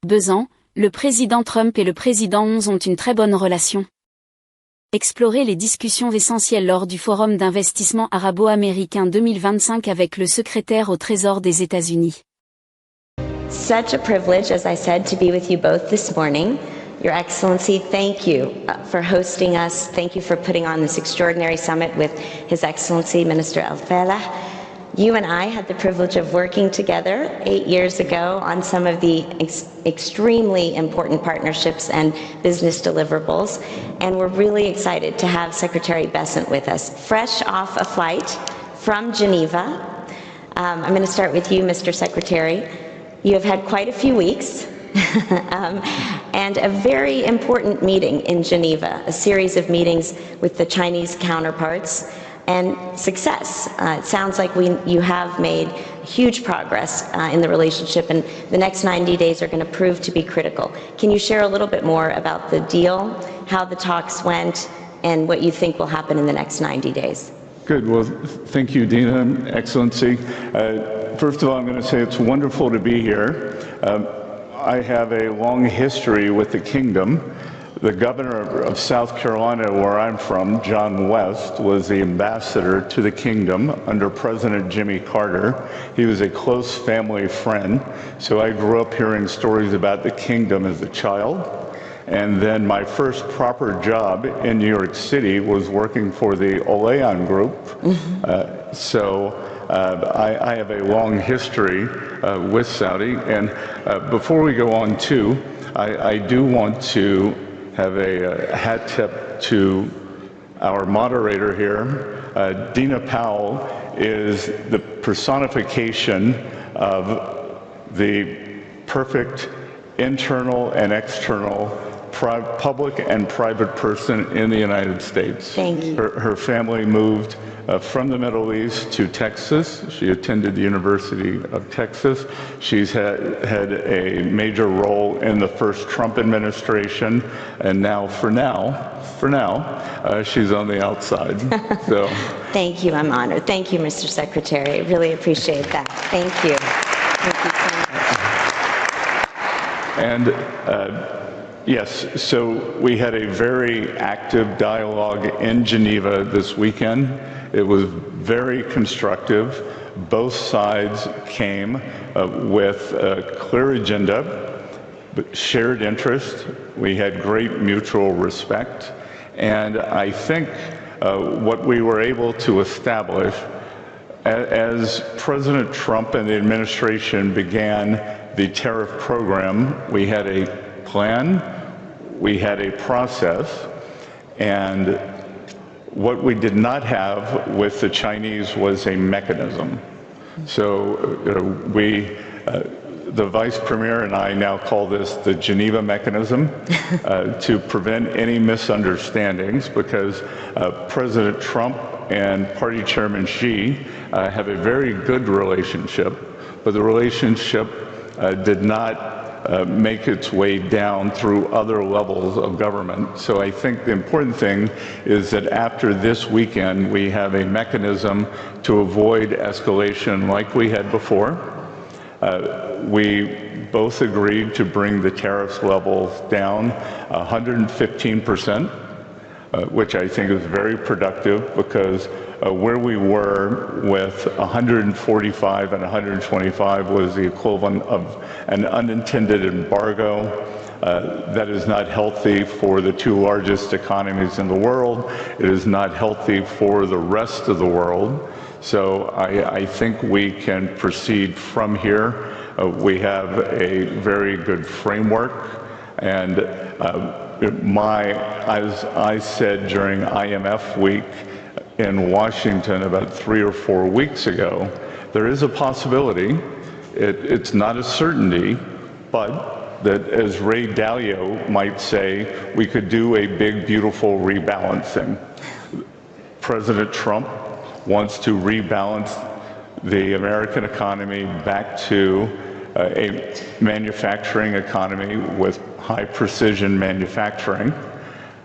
Besant, le président Trump et le président Xi ont une très bonne relation. Explorez les discussions essentielles lors du Forum d'investissement Arabo-Américain 2025 avec le secrétaire au Trésor des États-Unis. Such a privilege, as I said, to be with you both this morning. Your Excellency, thank you for hosting us. Thank you for putting on this extraordinary summit with His Excellency Minister Al-Falah. You and I had the privilege of working together 8 years ago on some of the extremely important partnerships and business deliverables, and we're really excited to have Secretary Besant with us, fresh off a flight from Geneva. I'm going to start with you, Mr. Secretary. You have had quite a few weeks and a very important meeting in Geneva, a series of meetings with the Chinese counterparts, and success. It sounds like you have made huge progress in the relationship, and the next 90 days are going to prove to be critical. Can you share a little bit more about the deal, how the talks went, and what you think will happen in the next 90 days? Good. Well, thank you, Dina, Excellency. First of all, I'm going to say it's wonderful to be here. I have a long history with the kingdom. The governor of South Carolina, where I'm from, John West, was the ambassador to the kingdom under President Jimmy Carter. He was a close family friend, so I grew up hearing stories about the kingdom as a child. And then my first proper job in New York City was working for the Oleon group. I have a long history with Saudi. And before we go on too, I do want to have a hat tip to our moderator here. Dina Powell is the personification of the perfect internal and external public and private person in the United States. Thank you. Her family moved from the Middle East to Texas. She attended the University of Texas. She's had a major role in the first Trump administration, and now, for now, she's on the outside. So, thank you. I'm honored. Thank you, Mr. Secretary. I really appreciate that. Thank you. Thank you so much. And yes, so we had a very active dialogue in Geneva this weekend. It was very constructive. Both sides came with a clear agenda, but shared interest. We had great mutual respect. And I think what we were able to establish as President Trump and the administration began the tariff program, we had a plan, we had a process, and what we did not have with the Chinese was a mechanism. So the Vice Premier and I now call this the Geneva mechanism to prevent any misunderstandings, because President Trump and Party Chairman Xi have a very good relationship, but the relationship did not make its way down through other levels of government. So I think the important thing is that after this weekend, we have a mechanism to avoid escalation like we had before. We both agreed to bring the tariffs levels down 115%, which I think is very productive, because where we were with 145 and 125 was the equivalent of an unintended embargo. That is not healthy for the two largest economies in the world. It is not healthy for the rest of the world. So I think we can proceed from here. We have a very good framework, and as I said during IMF week in Washington about 3 or 4 weeks ago, there is a possibility, it's not a certainty, but that, as Ray Dalio might say, we could do a big, beautiful rebalancing. President Trump wants to rebalance the American economy back to a manufacturing economy with high precision manufacturing.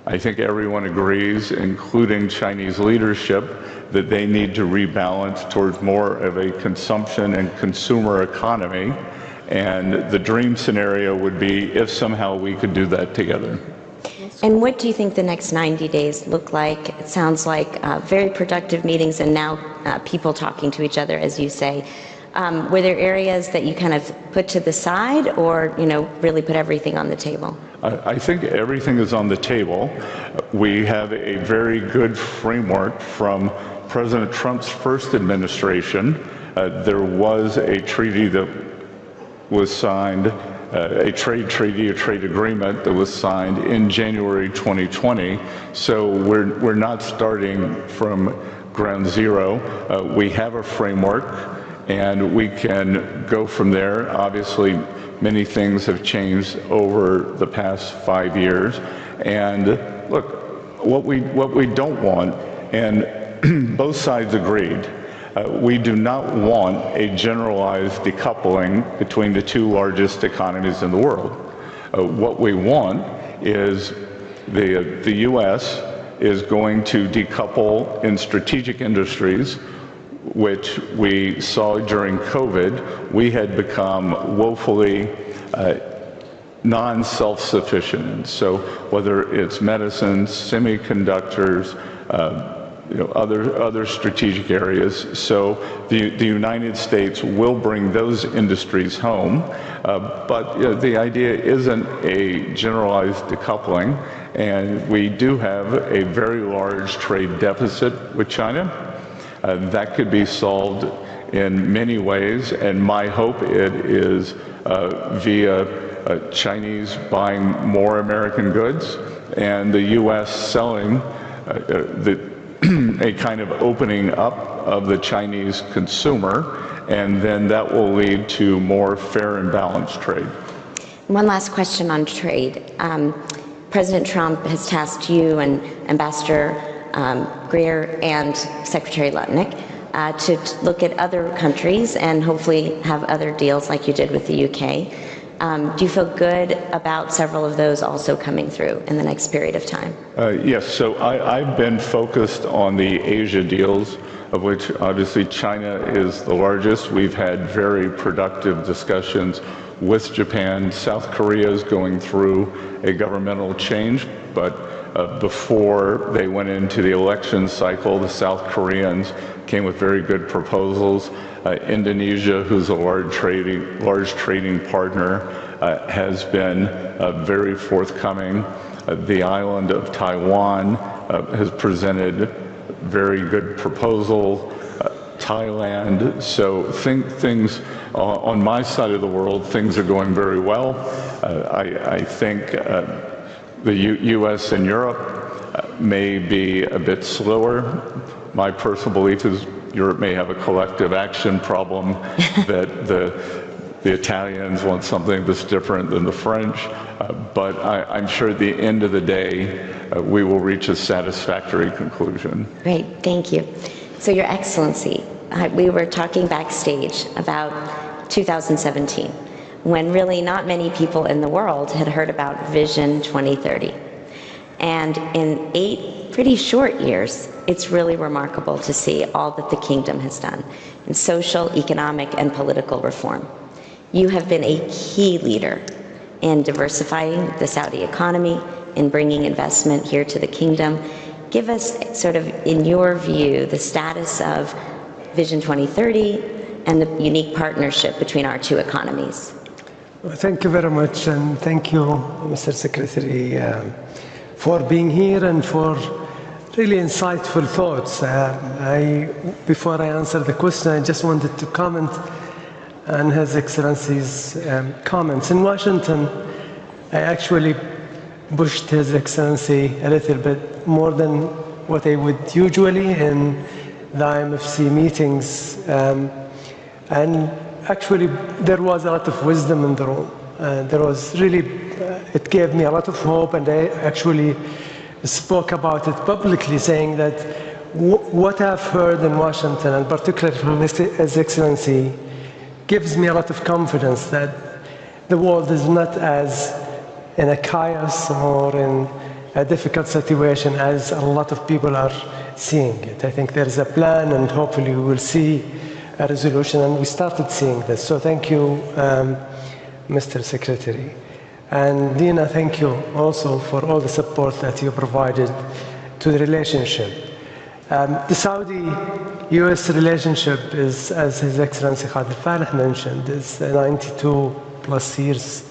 I think everyone agrees, including Chinese leadership, that they need to rebalance towards more of a consumption and consumer economy. And the dream scenario would be if somehow we could do that together. And what do you think the next 90 days look like? It sounds like very productive meetings and now people talking to each other, as you say. Were there areas that you kind of put to the side or, really put everything on the table? I think everything is on the table. We have a very good framework from President Trump's first administration. There was a treaty that was signed, a trade treaty, a trade agreement that was signed in January 2020. So we're not starting from ground zero. We have a framework and we can go from there. Obviously, many things have changed over the past 5 years. And look, what we don't want, and both sides agreed, we do not want a generalized decoupling between the two largest economies in the world. What we want is the U.S. is going to decouple in strategic industries, which we saw during COVID. We had become woefully non-self-sufficient. So whether it's medicines, semiconductors, other strategic areas. So the United States will bring those industries home, but the idea isn't a generalized decoupling, and we do have a very large trade deficit with China. That could be solved in many ways, and my hope it is via Chinese buying more American goods and the U.S. selling a kind of opening up of the Chinese consumer, and then that will lead to more fair and balanced trade. One last question on trade. President Trump has tasked you and Ambassador Greer and Secretary Lutnick to look at other countries and hopefully have other deals like you did with the UK. Do you feel good about several of those also coming through in the next period of time? Yes, so I've been focused on the Asia deals, of which obviously China is the largest. We've had very productive discussions with Japan. South Korea is going through a governmental change, but before they went into the election cycle, the South Koreans came with very good proposals. Indonesia, who's a large trading partner, has been very forthcoming. The island of Taiwan has presented very good proposal. Thailand. So things on my side of the world, things are going very well. I think the U.S. and Europe may be a bit slower. My personal belief is Europe may have a collective action problem, that the Italians want something that's different than the French, but I'm sure at the end of the day, we will reach a satisfactory conclusion. Great, thank you. So Your Excellency, we were talking backstage about 2017, when really not many people in the world had heard about Vision 2030. And in 8 pretty short years, it's really remarkable to see all that the kingdom has done in social, economic, and political reform. You have been a key leader in diversifying the Saudi economy, in bringing investment here to the kingdom. Give us sort of, in your view, the status of Vision 2030 and the unique partnership between our two economies. Well, thank you very much, and thank you, Mr. Secretary, for being here and for really insightful thoughts. Before I answer the question, I just wanted to comment on His Excellency's comments. In Washington, I actually pushed His Excellency a little bit more than what I would usually in the IMFC meetings. And actually, there was a lot of wisdom in the room. There was really, it gave me a lot of hope, and I actually spoke about it publicly, saying that what I've heard in Washington, and particularly from His Excellency, gives me a lot of confidence that the world is not as in a chaos or in a difficult situation as a lot of people are seeing it. I think there's a plan, and hopefully we will see a resolution, and we started seeing this. So thank you Mr. Secretary. And Dina, thank you also for all the support that you provided to the relationship. The Saudi-US relationship is, as His Excellency Khalid Farah mentioned, is 92 plus years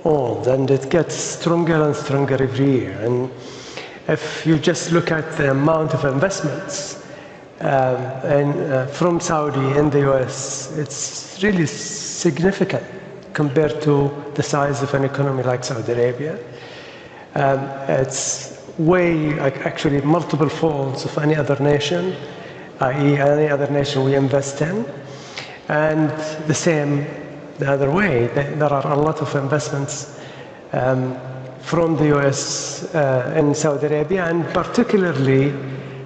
old, and it gets stronger and stronger every year. And if you just look at the amount of investments from Saudi in the US, it's really significant compared to the size of an economy like Saudi Arabia. It's way, actually multiple folds of any other nation, i.e. any other nation we invest in. And the same the other way. There are a lot of investments from the US in Saudi Arabia, and particularly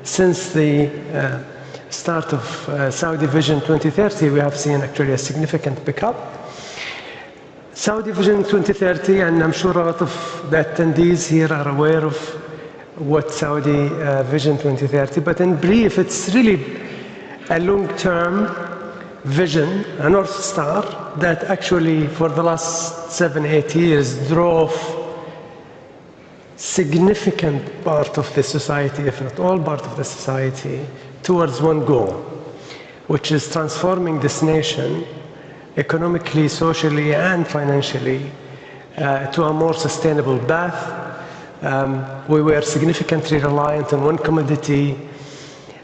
since the start of Saudi Vision 2030, we have seen actually a significant pickup. Saudi Vision 2030, and I'm sure a lot of the attendees here are aware of what Saudi Vision 2030, but in brief, it's really a long-term vision, a North Star, that actually for the last 7-8 years drove significant part of the society, if not all part of the society, towards one goal, which is transforming this nation economically, socially, and financially to a more sustainable path. We were significantly reliant on one commodity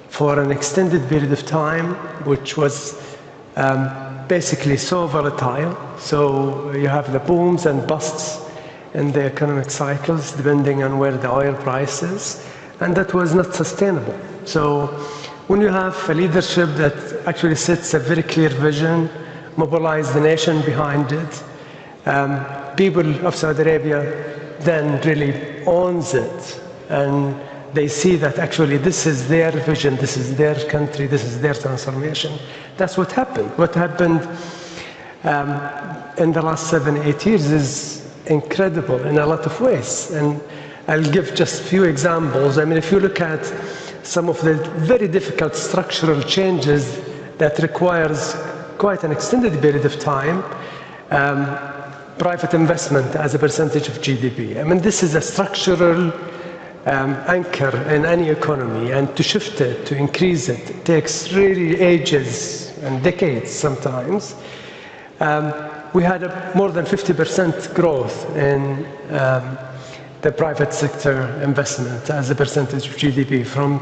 for an extended period of time, which was basically so volatile. So you have the booms and busts in the economic cycles depending on where the oil price is, and that was not sustainable. So when you have a leadership that actually sets a very clear vision, mobilize the nation behind it, people of Saudi Arabia then really owns it, and they see that actually this is their vision, this is their country, this is their transformation. That's what happened. What happened in the last 7-8 years is incredible in a lot of ways, and I'll give just a few examples. I mean, if you look at some of the very difficult structural changes that requires quite an extended period of time, private investment as a percentage of GDP. I mean, this is a structural anchor in any economy, and to shift it, to increase it, takes really ages and decades sometimes. We had more than 50% growth in the private sector investment as a percentage of GDP, from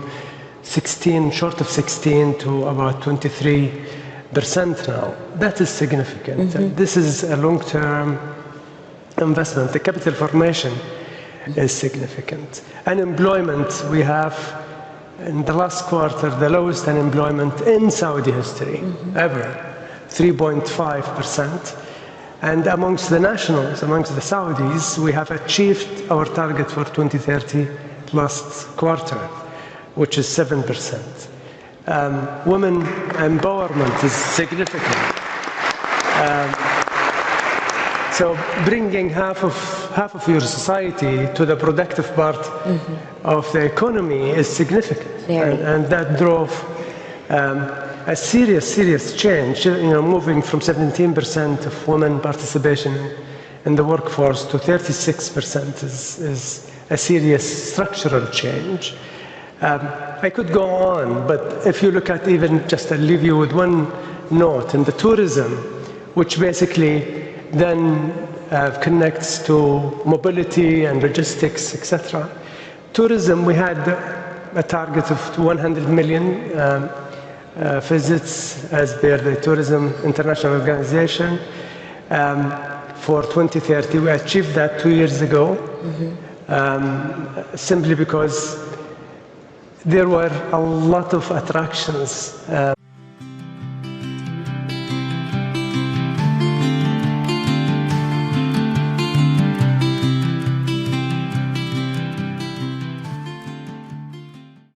16, short of 16 to about 23% now. That is significant. Mm-hmm. This is a long-term investment. The capital formation is significant. Unemployment, we have in the last quarter the lowest unemployment in Saudi history ever, 3.5%. And amongst the nationals, amongst the Saudis, we have achieved our target for 2030 last quarter, which is 7%. Women empowerment is significant. So bringing half of your society to the productive part of the economy is significant, and that drove a serious change. You know, moving from 17% of women participation in the workforce to 36% is a serious structural change. I could go on, but if you look at even, just I'll leave you with one note, in the tourism, which basically then connects to mobility and logistics, etc. Tourism, we had a target of 100 million visits as per the Tourism International Organization for 2030. We achieved that 2 years ago, simply because there were a lot of attractions